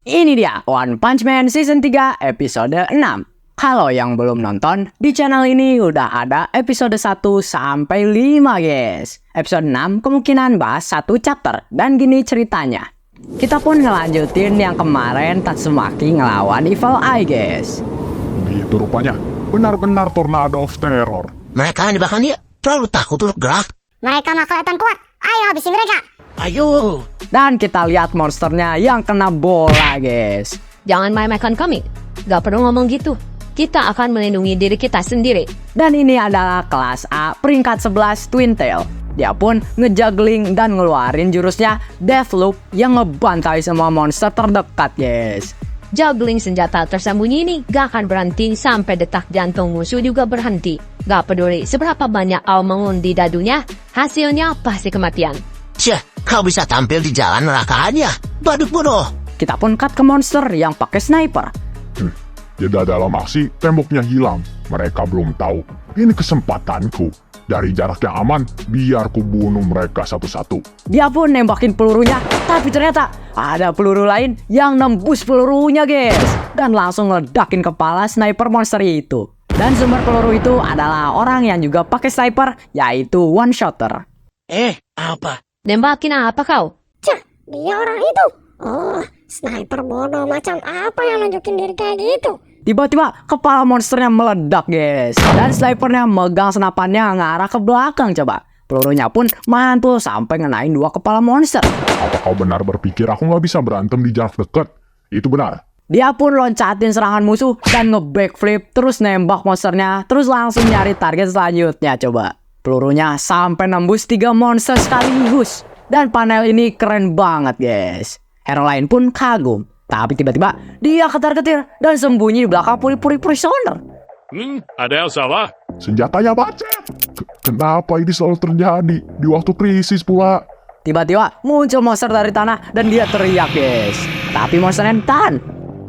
Ini dia One Punch Man Season 3 episode 6. Kalau yang belum nonton, di channel ini udah ada episode 1 sampai 5 guys. Episode 6 kemungkinan bahas satu chapter, dan gini ceritanya. Kita pun ngelanjutin yang kemarin Tatsumaki ngelawan Evil Eye guys. Gitu rupanya, benar-benar tornado of terror. Mereka yang di belakang dia terlalu takut untuk gerak. Mereka nggak kelihatan kuat. Ayo habisin mereka. Ayo. Dan kita lihat monsternya yang kena bola guys. Jangan main-mainkan kami. Gak perlu ngomong gitu. Kita akan melindungi diri kita sendiri. Dan ini adalah kelas A peringkat 11 Twin Tail. Dia pun ngejuggling dan ngeluarin jurusnya Deathloop yang ngebantai semua monster terdekat guys. Juggling senjata tersembunyi ini gak akan berhenti sampai detak jantung musuh juga berhenti. Gak peduli seberapa banyak kau mengundi dadunya, hasilnya pasti kematian. Syah, kau bisa tampil di jalan neraka aja. Badut bodoh. Kita pun cut ke monster yang pakai sniper. Jeda dalam aksi, temboknya hilang. Mereka belum tahu. Ini kesempatanku. Dari jarak yang aman, biar ku bunuh mereka satu-satu. Dia pun nembakin pelurunya, tapi ternyata ada peluru lain yang nembus pelurunya guys. Dan langsung ledakin kepala sniper monster itu. Dan sumber peluru itu adalah orang yang juga pakai sniper, yaitu one shotter. Apa? Nembakin apa kau? Cah, dia orang itu. Oh, sniper bodoh macam apa yang nunjukin diri kayak gitu? Tiba-tiba kepala monsternya meledak guys. Dan snipernya megang senapannya ngarah ke belakang coba. Pelurunya pun mantul sampai ngenain 2 kepala monster. Apa kau benar berpikir aku nggak bisa berantem di jarak dekat? Itu benar. Dia pun loncatin serangan musuh dan nge-backflip terus nembak monsternya. Terus langsung nyari target selanjutnya coba. Pelurunya sampai nembus 3 monster sekaligus. Dan panel ini keren banget guys. Hero lain pun kagum. Tapi tiba-tiba dia ketar-ketir dan sembunyi di belakang puri-puri prisoner. Ada yang salah? Senjatanya bacet. Kenapa ini selalu terjadi di waktu krisis pula? Tiba-tiba muncul monster dari tanah dan dia teriak guys. Tapi monsternya tahan.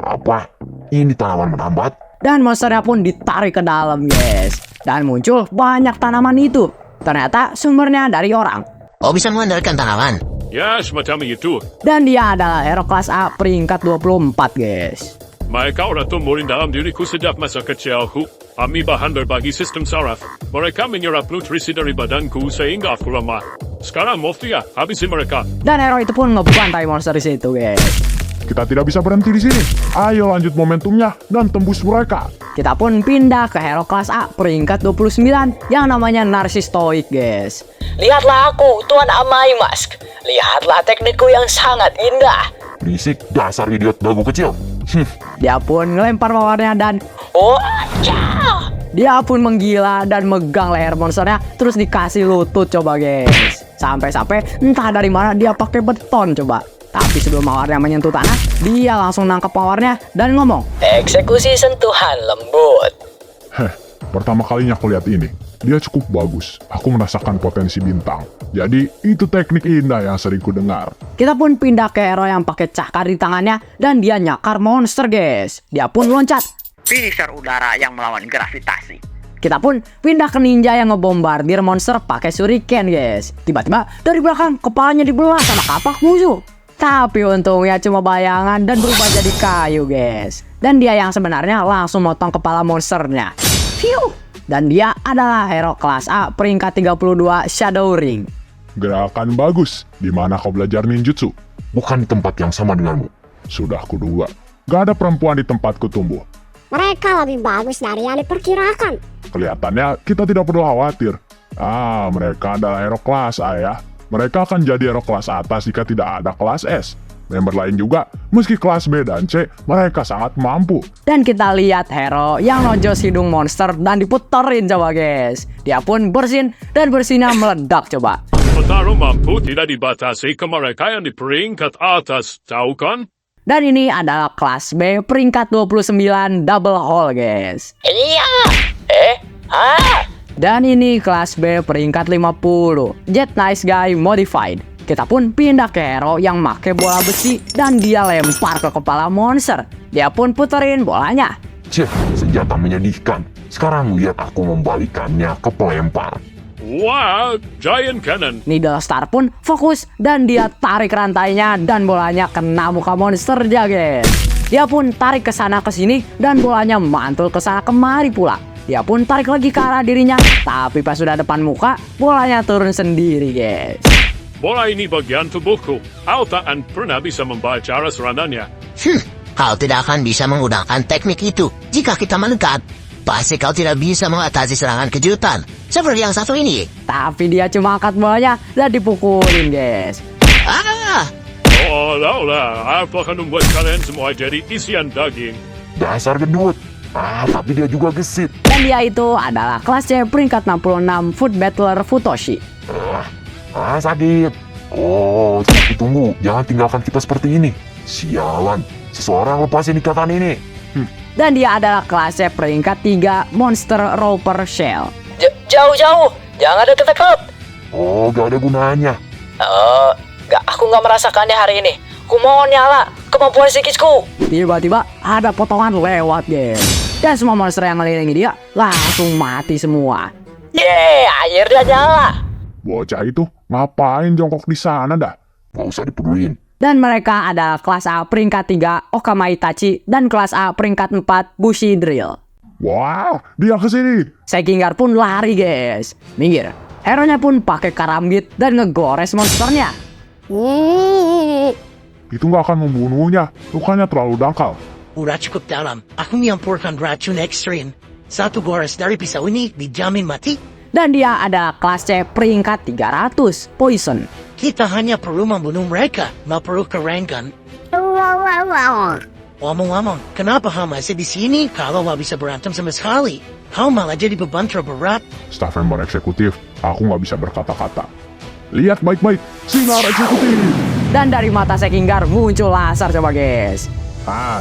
Apa? Ini tanaman merambat? Dan monsternya pun ditarik ke dalam guys. Dan muncul banyak tanaman itu. Ternyata sumbernya dari orang. Oh, bisa mengandalkan tanaman. Ya, semacam itu. Dan dia adalah hero kelas A peringkat 24 guys. Mereka udah tumbuhin dalam diriku sejak masa kecilku. Kami bahan berbagi sistem saraf. Mereka menyerap nutrisi dari badanku sehingga aku lemah. Sekarang Mufti ya, habisin mereka. Dan hero itu pun ngebantai monster di situ guys. Kita tidak bisa berhenti di sini. Ayo lanjut momentumnya dan tembus mereka. Kita pun pindah ke hero kelas A peringkat 29 yang namanya Narsistoid guys. Lihatlah aku, Tuan Amai Mask. Lihatlah teknikku yang sangat indah. Berisik, dasar idiot dagu kecil. Dia pun ngelempar powernya dan dia pun menggila dan megang leher monsternya terus dikasih lutut coba guys. Sampai-sampai entah dari mana dia pakai beton coba. Tapi sebelum powernya menyentuh tanah, dia langsung nangkep powernya dan ngomong, "Eksekusi sentuhan lembut." Pertama kalinya aku lihat ini. Dia cukup bagus. Aku merasakan potensi bintang. Jadi, itu teknik indah yang sering ku dengar. Kita pun pindah ke hero yang pakai cakar di tangannya dan dia nyakar monster guys. Dia pun loncat. Finisher udara yang melawan gravitasi. Kita pun pindah ke ninja yang ngebombardir monster pakai shuriken guys. Tiba-tiba dari belakang kepalanya dibelah sama kapak musuh. Tapi untungnya cuma bayangan dan berubah jadi kayu guys. Dan dia yang sebenarnya langsung motong kepala monsternya. Phew. Dan dia adalah hero kelas A peringkat 32 Shadow Ring. Gerakan bagus. Di mana kau belajar ninjutsu? Bukan di tempat yang sama denganmu. Sudah kuduga. Gak ada perempuan di tempatku tumbuh. Mereka lebih bagus dari yang diperkirakan. Kelihatannya kita tidak perlu khawatir. Mereka adalah hero kelas A ya. Mereka akan jadi hero kelas atas jika tidak ada kelas S. Member lain juga, meski kelas B dan C, mereka sangat mampu. Dan kita lihat hero yang nojos hidung monster dan diputerin coba guys. Dia pun bersin dan bersinnya meledak coba. Petarung mampu tidak dibatasi ke mereka yang di peringkat atas, tahu kan? Dan ini adalah kelas B peringkat 29 Double Hole guys. Iya. Dan ini kelas B peringkat 50 Jet Nice Guy Modified. Kita pun pindah ke hero yang make bola besi dan dia lempar ke kepala monster. Dia pun puterin bolanya. Cih, senjata menyedihkan. Sekarang lihat aku membalikannya ke pelempar. Wah, Giant Cannon. Needle Star pun fokus dan dia tarik rantainya dan bolanya kena muka monsternya, guys. Dia pun tarik ke sana ke sini dan bolanya mantul ke sana kemari pula. Dia pun tarik lagi ke arah dirinya, tapi pas sudah depan muka, bolanya turun sendiri, guys. Bola ini bagian tubuhku. Kau takkan pernah bisa membaca serangannya. Kau tidak akan bisa menggunakan teknik itu jika kita mendekat. Pasti kau tidak bisa mengatasi serangan kejutan seperti yang satu ini. Tapi dia cuma angkat bolanya dan dipukulin, guys. Ah! Oh, lah, aku akan membuat kalian semua jadi isian daging. Dasar gendut. Tapi dia juga gesit. Dan dia itu adalah kelas C peringkat 66 Foot Battler Futoshi. Sakit. Oh, tapi tunggu. Jangan tinggalkan kita seperti ini. Sialan. Seseorang lepasin ikatan ini. Dan dia adalah kelas C peringkat 3 Monster Roper Shell. Jauh-jauh, jangan deket-deket. Oh, gak ada gunanya. Aku nggak merasakannya hari ini. Ku mohon nyala kemampuan psikisku. Tiba-tiba ada potongan lewat, guys. Dan semua monster yang ngelilingi dia langsung mati semua. Akhirnya nyala. Bocah itu ngapain jongkok di sana dah? Gak usah dipeduliin. Dan mereka adalah kelas A peringkat 3 Okama Itachi dan kelas A peringkat 4 Bushi Drill. Wah, dia ke sini. Sekingar pun lari, guys. Minggir. Hero-nya pun pakai karambit dan ngegores monsternya. Itu nggak akan membunuhnya. Lukanya terlalu dangkal. Udah cukup dalam. Aku menyampurkan racun ekstrim. Satu gores dari pisau ini dijamin mati. Dan dia adalah kelas C peringkat 300 Poison. Kita hanya perlu membunuh mereka. Nggak perlu kerenkan. Ngomong-ngomong, kenapa kau masih di sini kalau nggak bisa berantem sama sekali? Kau malah jadi beban terberat. Staf member eksekutif, aku nggak bisa berkata-kata. Lihat baik-baik, sinar eksekutif. Dan dari mata Sekingar muncul laser, coba, guys.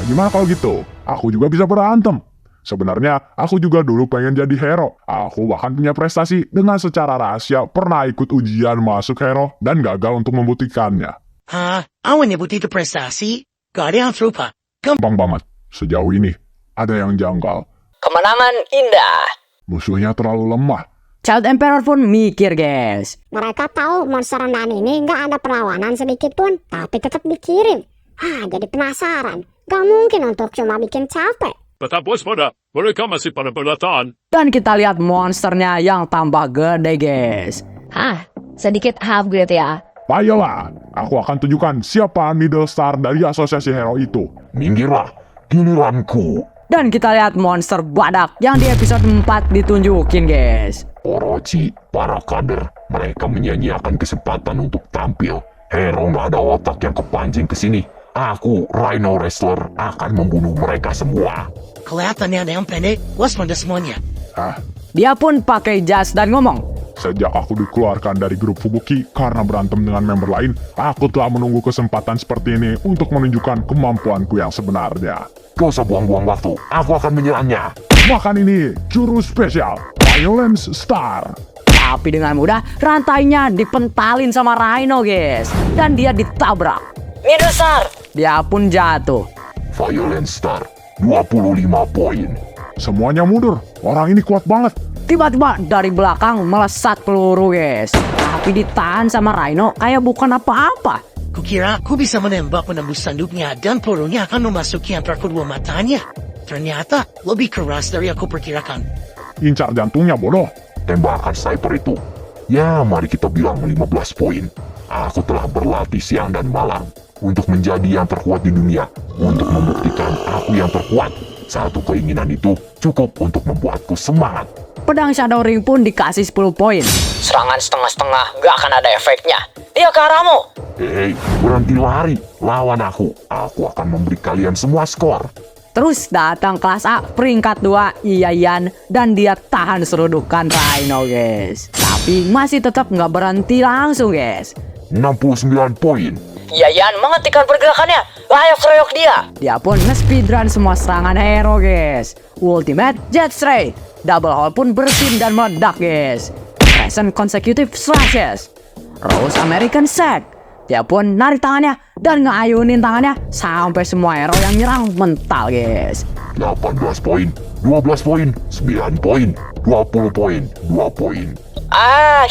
Gimana kalau gitu? Aku juga bisa berantem. Sebenarnya, aku juga dulu pengen jadi hero. Aku bahkan punya prestasi dengan secara rahasia pernah ikut ujian masuk hero dan gagal untuk membuktikannya. Awan nyebut itu prestasi? Gak ada yang serupa. Gampang banget. Sejauh ini, ada yang janggal. Kemenangan indah. Musuhnya terlalu lemah. Child Emperor pun mikir, guys. Mereka tahu monster rendahan ini nggak ada perlawanan sedikit pun, tapi tetap dikirim. Jadi penasaran. Gak mungkin untuk cuma bikin capek. Tetap waspada, mereka masih pada berdatangan. Dan kita lihat monsternya yang tambah gede, guys. Sedikit upgrade ya. Ayolah, aku akan tunjukkan siapa Needle Star dari asosiasi hero itu. Minggirlah, giliranku. Dan kita lihat monster badak yang di episode 4 ditunjukin, guys. Orochi, para kader, mereka menyia-nyiakan kesempatan untuk tampil. Hero nggak ada otak yang kepancing ke sini. Aku, Rhino Wrestler, akan membunuh mereka semua. Kelihatannya ada yang pendek, waspada semuanya. Dia pun pakai jas dan ngomong. Sejak aku dikeluarkan dari grup Fubuki karena berantem dengan member lain, aku telah menunggu kesempatan seperti ini untuk menunjukkan kemampuanku yang sebenarnya. Gak usah buang-buang waktu, aku akan menyerangnya. Makan ini, jurus spesial, Violence Star. Tapi dengan mudah, rantainya dipentalin sama Rhino, guys. Dan dia ditabrak. Needle Star. Dia pun jatuh. Violence Star, 25 poin. Semuanya mundur, orang ini kuat banget. Tiba-tiba dari belakang melesat peluru, guys. Tapi ditahan sama Rhino kayak bukan apa-apa. Kukira aku bisa menembak menembus sanduknya dan pelurunya akan memasuki antara kedua matanya. Ternyata lebih keras dari aku perkirakan. Incar jantungnya, bodoh. Tembakan sniper itu. Ya, mari kita bilang 15 poin. Aku telah berlatih siang dan malam untuk menjadi yang terkuat di dunia, untuk membuktikan aku yang terkuat. Satu keinginan itu cukup untuk membuatku semangat. Pedang Shadow Ring pun dikasih 10 poin. Serangan setengah-setengah gak akan ada efeknya. Dia ke arahmu. Hei, berhenti lari, lawan aku. Aku akan memberi kalian semua skor. Terus datang kelas A peringkat 2 Iayan dan dia tahan serudukan Rhino, guys. Tapi masih tetap nggak berhenti langsung, guys. 69 poin. Yayan menghentikan pergerakannya. Ayo keroyok dia. Dia pun nge-speedrun semua serangan hero, guys. Ultimate Jet Ray. Double Hole pun bersin dan meledak, guys. Present Consecutive Slashes. Rose American Sack. Dia pun narik tangannya dan ngeayunin tangannya sampai semua hero yang nyerang mental, guys. 18 poin, 12 poin, 9 poin, 20 poin, 2 poin.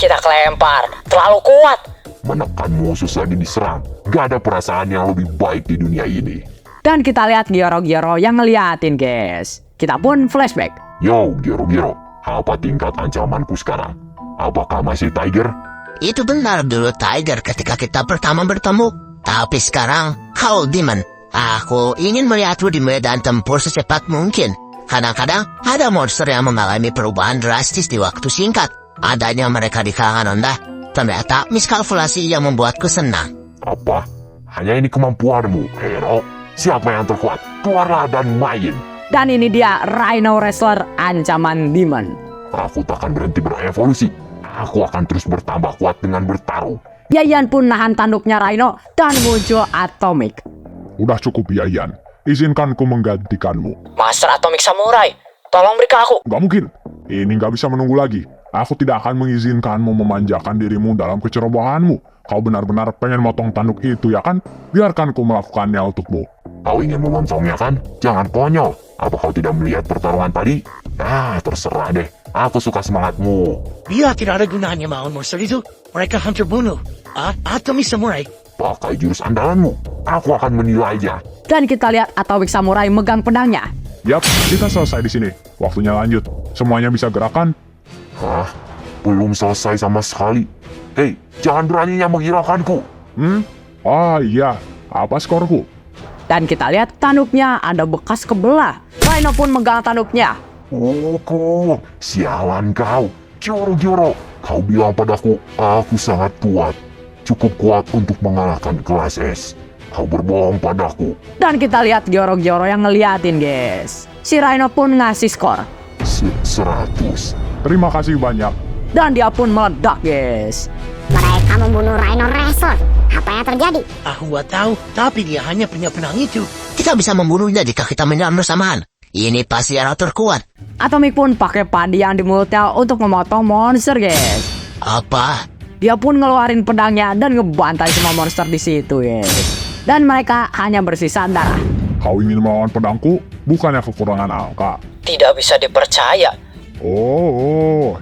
Kita kelempar. Terlalu kuat. Menekan musuh lagi diserang. Gak ada perasaan yang lebih baik di dunia ini. Dan kita lihat Gyoro-Gyoro yang ngeliatin, guys. Kita pun flashback. Yo, Gyoro-Gyoro, apa tingkat ancamanku sekarang? Apakah masih Tiger? Itu benar dulu Tiger ketika kita pertama bertemu. Tapi sekarang kau Demon. Aku ingin melihatmu di medan tempur secepat mungkin. Kadang-kadang ada monster yang mengalami perubahan drastis di waktu singkat. Adanya mereka di kalangan rendah. Ternyata miskalkulasi yang membuatku senang. Apa? Hanya ini kemampuanmu, hero? Siapa yang terkuat? Keluarlah dan main. Dan ini dia Rhino Wrestler ancaman Demon. Aku takkan berhenti berevolusi. Aku akan terus bertambah kuat dengan bertarung. Yayan pun nahan tanduknya Rhino dan muncul Atomic. Udah cukup Yayan. Izinkanku menggantikanmu. Master Atomic Samurai, tolong berikan aku. Gak mungkin. Ini gak bisa menunggu lagi. Aku tidak akan mengizinkanmu memanjakan dirimu dalam kecerobohanmu. Kau benar-benar pengen motong tanduk itu, ya kan? Biarkan ku melakukannya untukmu. Kau ingin memotongnya kan? Jangan konyol. Apa kau tidak melihat pertarungan tadi? Terserah deh. Aku suka semangatmu. Dia tidak ada gunanya melawan monster itu. Mereka hampir bunuh. Atomic Samurai. Pakai jurus andalanmu. Aku akan menilainya. Dan kita lihat Atomic Samurai megang pedangnya. Yap, kita selesai di sini. Waktunya lanjut. Semuanya bisa gerakan? Belum selesai sama sekali. Hei, jangan beraninya menghiraukanku. Iya. Apa skorku? Dan kita lihat tanduknya ada bekas kebelah. Rhino pun megang tanduknya. Sialan kau. Gyoro-Gyoro, kau bilang padaku, aku sangat kuat. Cukup kuat untuk mengalahkan kelas S. Kau berbohong padaku. Dan kita lihat Gyoro-Gyoro yang ngeliatin, guys. Si Rhino pun ngasih skor 100. Terima kasih banyak. Dan dia pun meledak, guys. Mereka membunuh Rhino Wrestler. Apa yang terjadi? Aku nggak tahu, tapi dia hanya punya pedang itu. Kita bisa membunuhnya jika kita menyerang bersamaan. Ini pasti hero terkuat. Atomic pun pakai padi yang di mulutnya untuk memotong monster, guys. Apa? Dia pun ngeluarin pedangnya dan ngebantai semua monster di situ, guys. Dan mereka hanya bersisa darah. Kau ingin melawan pedangku? Bukannya kekurangan angka. Tidak bisa dipercaya.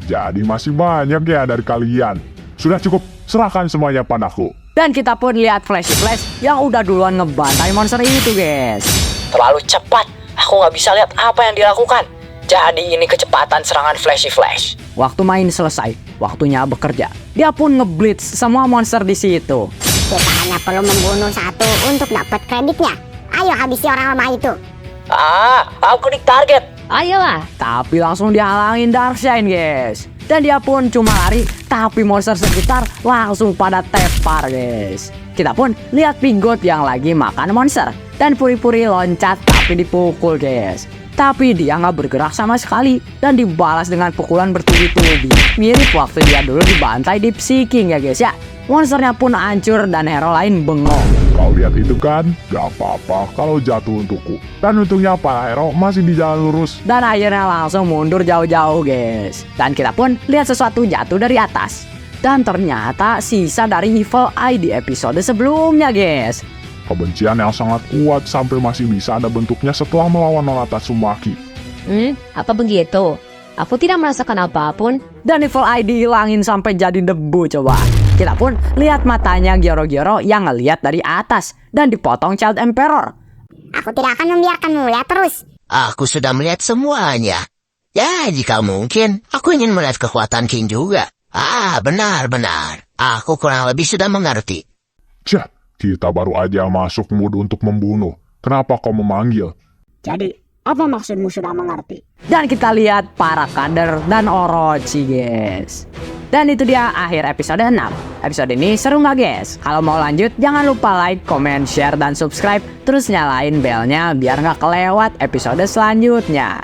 Jadi masih banyak ya dari kalian. Sudah cukup, serahkan semuanya padaku. Dan kita pun lihat Flashy Flash yang udah duluan ngebantai monster itu, guys. Terlalu cepat. Aku nggak bisa lihat apa yang dilakukan. Jadi ini kecepatan serangan Flashy Flash. Waktu main selesai, waktunya bekerja. Dia pun ngeblitz semua monster di situ. Kita hanya perlu membunuh satu untuk dapat kreditnya. Ayo habisi orang lemah itu. Aku di target. Ayolah. Tapi langsung dihalangin Darkseid, guys. Dan dia pun cuma lari, tapi monster sekitar langsung pada tepar, guys. Kita pun lihat Pigot yang lagi makan monster. Dan Puri-Puri loncat tapi dipukul, guys. Tapi dia nggak bergerak sama sekali dan dibalas dengan pukulan bertubi-tubi. Mirip waktu dia dulu dibantai di Psy-King ya, guys ya. Monsternya pun hancur dan hero lain bengong. Kau lihat itu kan? Gak apa-apa kalau jatuh untukku. Dan untungnya para hero masih di jalan lurus. Dan akhirnya langsung mundur jauh-jauh, guys. Dan kita pun lihat sesuatu jatuh dari atas. Dan ternyata sisa dari Evil Eye di episode sebelumnya, guys. Kebencian yang sangat kuat sampai masih bisa ada bentuknya setelah melawan Nona Tatsumaki. Apa begitu? Aku tidak merasakan apapun. Dan Evil Eye dihilangin sampai jadi debu, coba. Kita pun lihat matanya Gyoro-Gyoro yang ngeliat dari atas dan dipotong Child Emperor. Aku tidak akan membiarkanmu lihat terus. Aku sudah melihat semuanya. Ya, jika mungkin, aku ingin melihat kekuatan King juga. Benar-benar. Aku kurang lebih sudah mengerti. Kita baru aja masuk mood untuk membunuh. Kenapa kau memanggil? Jadi, apa maksudmu sudah mengerti? Dan kita lihat para kader dan Orochi, guys. Dan itu dia akhir episode 6. Episode ini seru nggak, guys? Kalau mau lanjut, jangan lupa like, comment, share, dan subscribe. Terus nyalain belnya biar nggak kelewat episode selanjutnya.